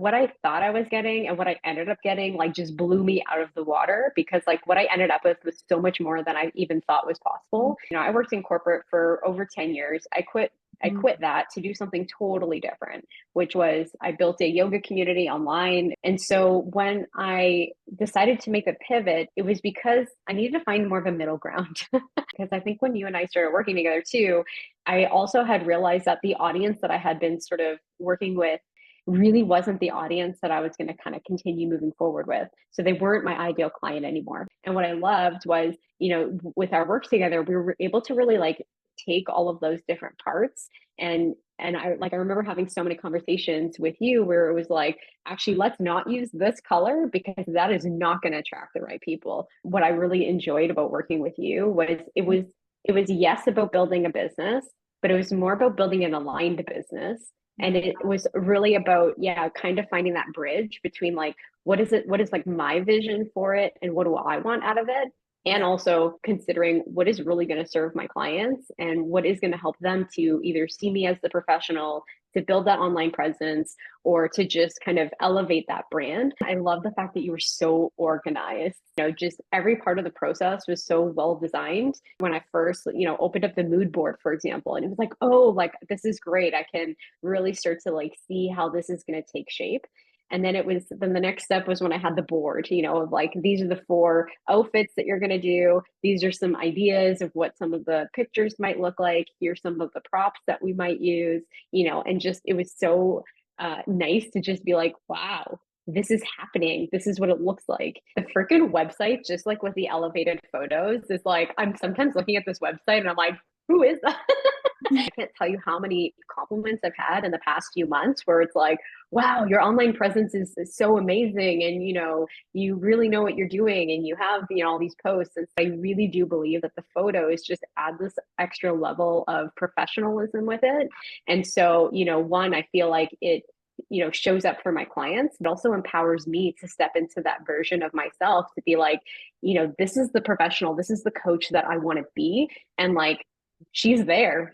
what I thought I was getting and what I ended up getting like just blew me out of the water because like what I ended up with was so much more than I even thought was possible. You know, I worked in corporate for over 10 years. I Mm. quit that to do something totally different, which was I built a yoga community online. And so when I decided to make a pivot, it was because I needed to find more of a middle ground. Because I think when you and I started working together too, I also had realized that the audience that I had been sort of working with really wasn't the audience that I was going to kind of continue moving forward with. So they weren't my ideal client anymore. And what I loved was, you know, with our work together, we were able to really like take all of those different parts and I remember having so many conversations with you where it was like, actually, let's not use this color because that is not going to attract the right people. What I really enjoyed about working with you was it was yes about building a business, but it was more about building an aligned business. And it was really about, yeah, kind of finding that bridge between like, what is like my vision for it and what do I want out of it? And Yeah. also considering what is really going to serve my clients and what is going to help them to either see me as the professional, to build that online presence, or to just kind of elevate that brand. I love the fact that you were so organized. You know, just every part of the process was so well designed. When I first, you know, opened up the mood board, for example, and it was like, oh, like this is great. I can really start to like see how this is going to take shape. And then the next step was when I had the board, you know, of like, these are the four outfits that you're going to do. These are some ideas of what some of the pictures might look like. Here's some of the props that we might use, you know, and just, it was so nice to just be like, wow, this is happening. This is what it looks like. The freaking website, just like with the elevated photos, is like, I'm sometimes looking at this website and I'm like, who is that? I can't tell you how many compliments I've had in the past few months where it's like, wow, your online presence is so amazing. And, you know, you really know what you're doing and you have, you know, all these posts. And so I really do believe that the photos just add this extra level of professionalism with it. And so, you know, one, I feel like it, you know, shows up for my clients. It also empowers me to step into that version of myself to be like, you know, this is the professional, this is the coach that I want to be. And like, she's there.